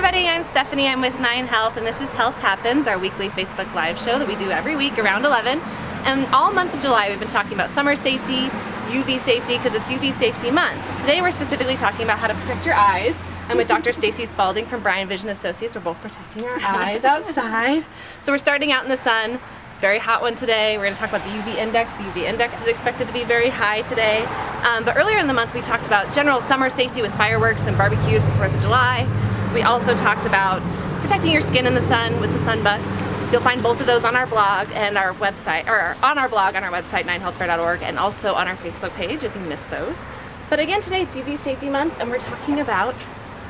everybody, I'm Stephanie. I'm with 9 Health, and this is Health Happens, our weekly Facebook Live show that we do every week around 11. And all month of July we've been talking about summer safety, UV safety, because it's UV safety month. Today we're specifically talking about how to protect your eyes. I'm with Dr. Stacy Spalding from Bryan Vision Associates. We're both protecting our eyes outside. So we're starting out in the sun. Very hot one today. We're going to talk about the UV index. The UV index is expected to be very high today. But earlier in the month we talked about general summer safety with fireworks and barbecues for 4th of July. We also talked about protecting your skin in the sun with the sun bus. You'll find both of those on our blog and our website, or on our blog on our website, 9healthfair.org, and also on our Facebook page if you missed those. But again, today it's UV Safety Month, and we're talking about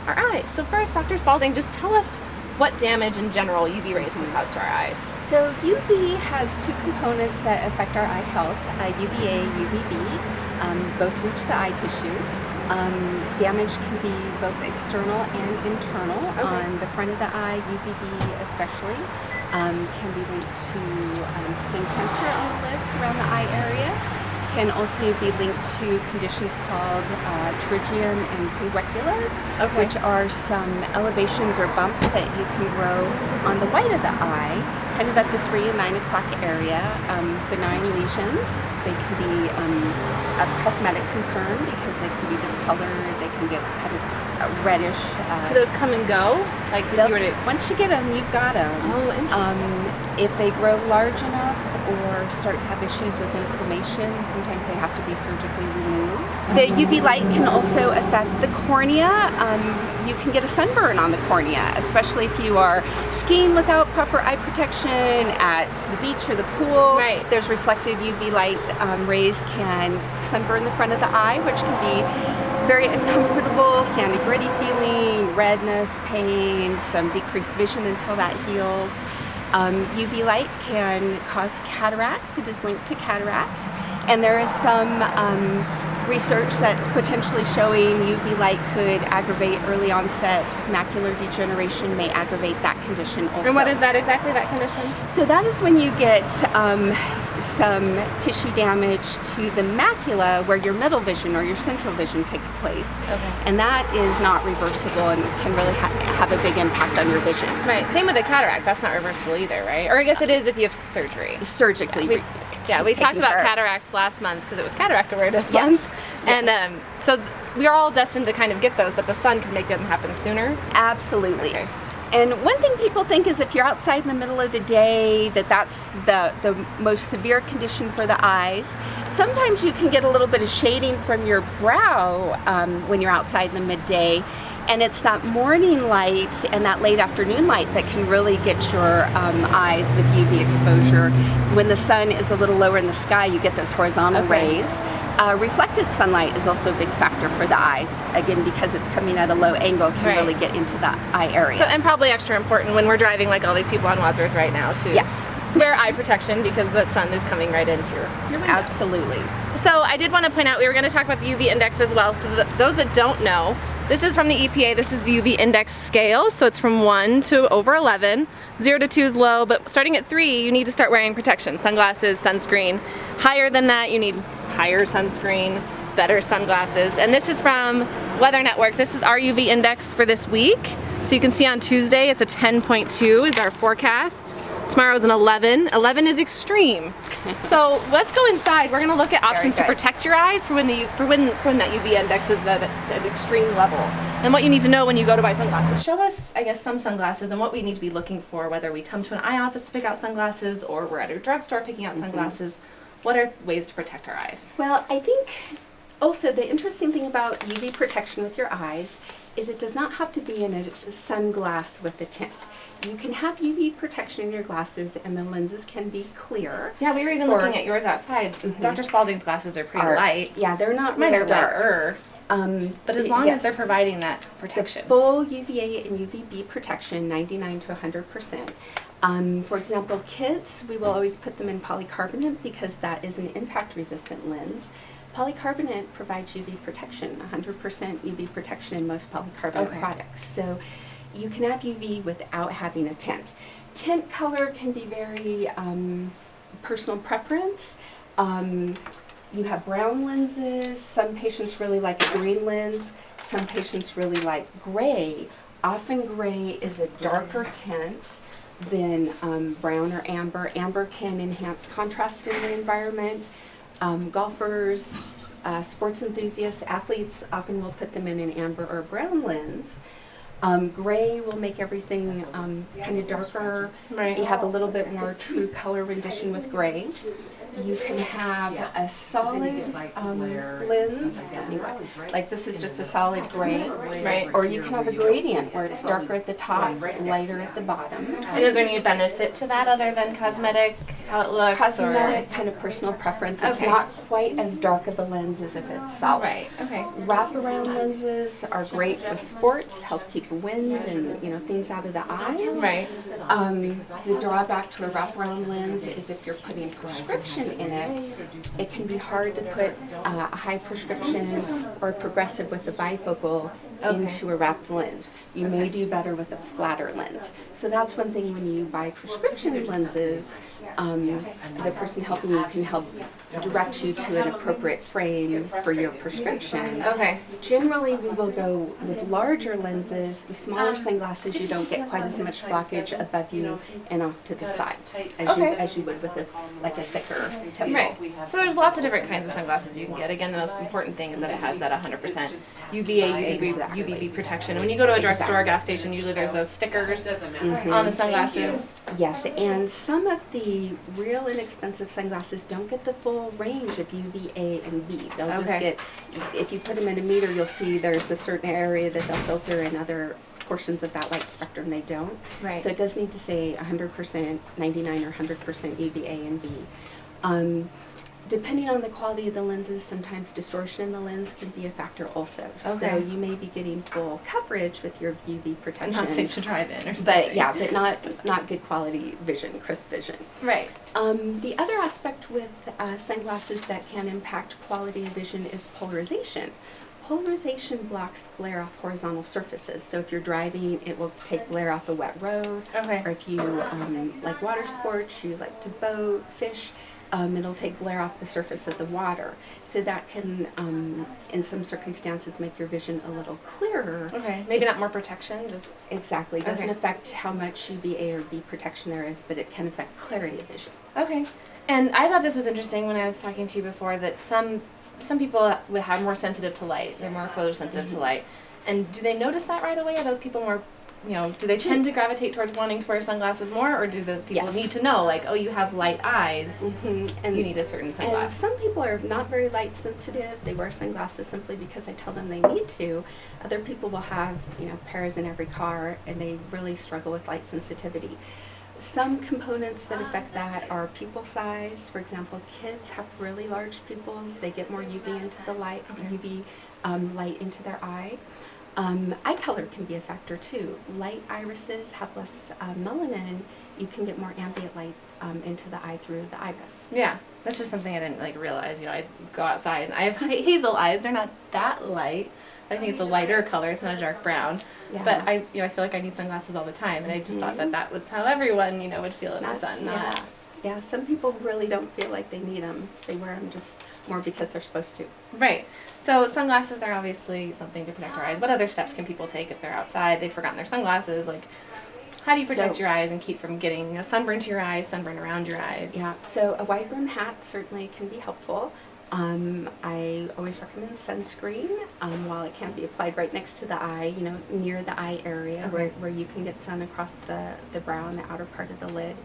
our eyes. So first, Dr. Spalding, just tell us what damage in general UV rays can cause to our eyes. So UV has two components that affect our eye health, UVA, UVB. Both reach the eye tissue. Damage can be both external and internal. Okay. On the front of the eye, UVB especially, can be linked to skin cancer on the lids around the eye area. Can also be linked to conditions called pterygium and pinguiculas, which are some elevations or bumps that you can grow on the white of the eye, kind of at the 3 and 9 o'clock area. Benign lesions. They can be of cosmetic concern because they can be discolored. They can get kind of reddish. Do those come and go? Like if you were to... Once you get them, you've got them. Oh, interesting. If they grow large enough or start to have issues with inflammation, sometimes they have to be surgically removed. The UV light can also affect the cornea. You can get a sunburn on the cornea, especially if you are skiing without proper eye protection at the beach or the pool. Right. There's reflected UV light rays can sunburn the front of the eye, which can be very uncomfortable, sandy, gritty feeling, redness, pain, some decreased vision until that heals. UV light can cause cataracts. It is linked to cataracts. And there is some research that's potentially showing UV light could aggravate early onset macular degeneration, may aggravate that condition also. And what is that exactly, that condition? So that is when you get some tissue damage to the macula where your middle vision or your central vision takes place. Okay. And that is not reversible and can really have a big impact on your vision. Right. Same with a cataract. That's not reversible either, right? Or I guess it is if you have surgery. Surgically. Yeah, we talked about cataracts last month because it was Cataract Awareness Month. Yes. And so we are all destined to kind of get those, but the sun can make them happen sooner. Absolutely. Okay. And one thing people think is if you're outside in the middle of the day, that's the most severe condition for the eyes. Sometimes you can get a little bit of shading from your brow when you're outside in the midday. And it's that morning light and that late afternoon light that can really get your eyes with UV exposure. When the sun is a little lower in the sky, you get those horizontal rays. Reflected sunlight is also a big factor for the eyes, again, because it's coming at a low angle, can really get into the eye area. So, and probably extra important when we're driving like all these people on Wadsworth right now to wear eye protection because the sun is coming right into your window. Absolutely. So I did want to point out, we were going to talk about the UV index as well. So those that don't know, this is from the EPA. This is the UV index scale. So it's from 1 to over 11. 0 to 2 is low, but starting at 3, you need to start wearing protection. Sunglasses, sunscreen. Higher than that, you need higher sunscreen, better sunglasses. And this is from Weather Network. This is our UV index for this week. So you can see on Tuesday, it's a 10.2 is our forecast. Tomorrow's an 11. 11 is extreme. So let's go inside. We're going to look at options to protect your eyes for when that UV index is at an extreme level. And what you need to know when you go to buy sunglasses. Show us, I guess, some sunglasses and what we need to be looking for, whether we come to an eye office to pick out sunglasses or we're at a drugstore picking out sunglasses. What are ways to protect our eyes? Well, I think also the interesting thing about UV protection with your eyes is it does not have to be in a sunglass with a tint. You can have UV protection in your glasses and the lenses can be clear. Yeah, we were even looking at yours outside. Dr. Spalding's glasses are pretty light. Yeah, they're not Mine really are darker. But as long as they're providing that protection. Full UVA and UVB protection, 99 to 100%. For example, kids, we will always put them in polycarbonate because that is an impact-resistant lens. Polycarbonate provides UV protection, 100% UV protection in most polycarbonate products. So you can have UV without having a tint. Tint color can be very personal preference. You have brown lenses. Some patients really like a green lens. Some patients really like gray Often gray is a darker tint than brown or amber. Amber can enhance contrast in the environment. Golfers, sports enthusiasts, athletes often will put them in an amber or brown lens. Gray will make everything kind of darker. Right. You have a little bit more true color rendition with gray. You can have a solid lens, like this is just a solid gray, Right. or you can have a gradient where it's darker at the top, lighter at the bottom. And is there any benefit to that other than cosmetic, how it looks? Cosmetic, kind of personal preference. It's Okay. not quite as dark of a lens as if it's solid. Right, okay. Wraparound lenses are great with sports, help keep wind and things out of the eyes. Right. The drawback to a wraparound lens is if you're putting prescription in it, it can be hard to put a high prescription or progressive with the bifocal into a wrapped lens. You may do better with a flatter lens. So that's one thing when you buy prescription lenses, the person helping you can help direct you to an appropriate frame for your prescription. Okay. Generally, we will go with larger lenses. The smaller sunglasses, you don't get quite as much blockage above you and off to the side as you would with a thicker tip. Right. So there's lots of different kinds of sunglasses you can get. Again, the most important thing is that it has that 100% UVA, UVB protection. And when you go to a drugstore or gas station, usually there's those stickers on the sunglasses. Yes, and some of the real inexpensive sunglasses don't get the full range of UVA and B. They'll just get, if you put them in a meter, you'll see there's a certain area that they'll filter and other portions of that light spectrum they don't. Right. So it does need to say 100%, 99 or 100% UVA and B. Depending on the quality of the lenses, sometimes distortion in the lens can be a factor also. So you may be getting full coverage with your UV protection. And not safe to drive in or something. But yeah, but not good quality vision, crisp vision. Right. The other aspect with sunglasses that can impact quality of vision is polarization. Polarization blocks glare off horizontal surfaces. So if you're driving, it will take glare off a wet road. Okay. Or if you like water sports, you like to boat, fish, it'll take glare off the surface of the water. So that can, in some circumstances, make your vision a little clearer. Okay. Maybe not more protection, just... Exactly. It doesn't affect how much UVA or B protection there is, but it can affect clarity of vision. Okay. And I thought this was interesting when I was talking to you before that some people will have more sensitive to light. They're more photosensitive to light. And do they notice that right away? Are those people more, do they tend to gravitate towards wanting to wear sunglasses more? Or do those people need to know, like, oh, you have light eyes, and you need a certain sunglass? And some people are not very light sensitive. They wear sunglasses simply because I tell them they need to. Other people will have, pairs in every car, and they really struggle with light sensitivity. Some components that affect that are pupil size. For example, kids have really large pupils. They get more UV into the light, UV light into their eye. Eye color can be a factor too. Light irises have less melanin. You can get more ambient light into the eye through the iris. Yeah, that's just something I didn't realize. I go outside and I have hazel eyes. They're not that light. I think it's a lighter color. It's not a dark brown. Yeah. But I feel like I need sunglasses all the time, and I just thought that was how everyone would feel in the sun. Yeah, some people really don't feel like they need them. They wear them just more because they're supposed to. Right. So sunglasses are obviously something to protect our eyes. What other steps can people take if they're outside, they've forgotten their sunglasses? Like, how do you protect your eyes and keep from getting a sunburn to your eyes, sunburn around your eyes? Yeah, so a wide brim hat certainly can be helpful. I always recommend sunscreen while it can't be applied right next to the eye, near the eye area where you can get sun across the brow and the outer part of the lid.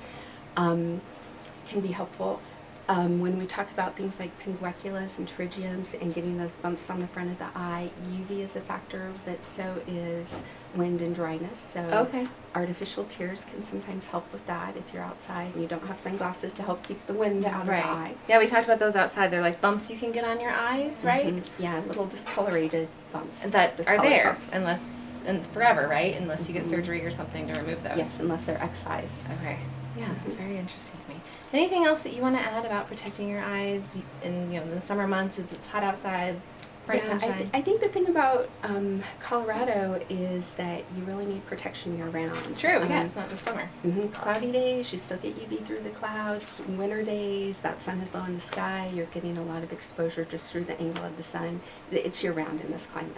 Can be helpful. When we talk about things like pinguiculus and pterygiums and getting those bumps on the front of the eye, UV is a factor, but so is wind and dryness. So artificial tears can sometimes help with that if you're outside and you don't have sunglasses to help keep the wind out of the eye. Yeah, we talked about those outside. They're like bumps you can get on your eyes, right? Yeah, little discolorated bumps. That are there and forever, right? Unless you get surgery or something to remove those. Yes, unless they're excised. Okay. Yeah, that's very interesting to me. Anything else that you want to add about protecting your eyes in the summer months? It's hot outside, bright sunshine. I think the thing about Colorado is that you really need protection year round. True. Yeah, it's not just summer. Cloudy days, you still get UV through the clouds. Winter days, that sun is low in the sky. You're getting a lot of exposure just through the angle of the sun. It's year round in this climate.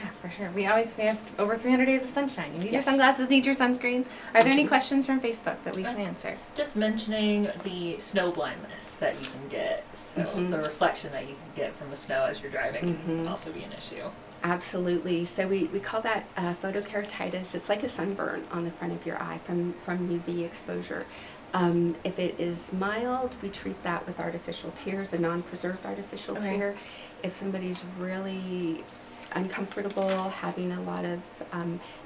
Yeah, for sure. We have over 300 days of sunshine. You need your Yes. sunglasses, need your sunscreen. Are there any questions from Facebook that we can answer? Just mentioning the snow blindness that you can get. So the reflection that you can get from the snow as you're driving can also be an issue. Absolutely. So we call that photokeratitis. It's like a sunburn on the front of your eye from UV exposure. If it is mild, we treat that with artificial tears, a non-preserved artificial tear. If somebody's really uncomfortable, having a lot of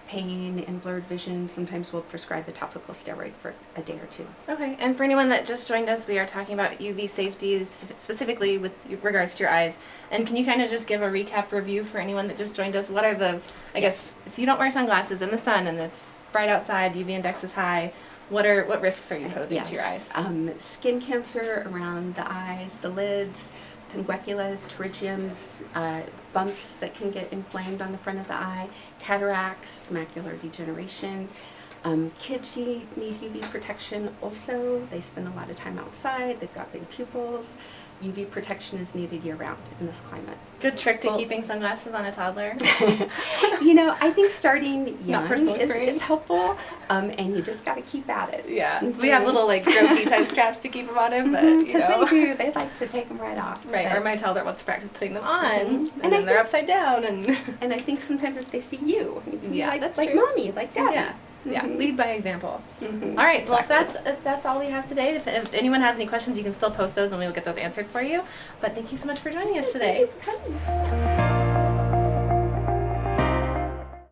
pain and blurred vision, sometimes we'll prescribe a topical steroid for a day or two. Okay, and for anyone that just joined us, we are talking about UV safety specifically with regards to your eyes. And can you kind of just give a recap review for anyone that just joined us? What are the, I guess, if you don't wear sunglasses in the sun and it's bright outside, UV index is high, what risks are you posing to your eyes? Skin cancer around the eyes, the lids, pingueculas, pterygiums, bumps that can get inflamed on the front of the eye, cataracts, macular degeneration. Kids need UV protection also. They spend a lot of time outside. They've got big pupils. UV protection is needed year-round in this climate. Good trick to keeping sunglasses on a toddler. I think starting young personal is experience. helpful, and you just got to keep at it. Yeah, we have little like grokey type straps to keep them on him, but Because they do. They like to take them right off. Right, But- or my toddler wants to practice putting them on, And and I then they're upside down, and And I think sometimes if they see you, Yeah, like, that's like true. mommy, like daddy. yeah, lead by example. Mhm. All right, well, Exactly. if that's all we have today. If anyone has any questions, you can still post those, and we will get those answered for you. But thank you so much for joining us today. Thank you for coming.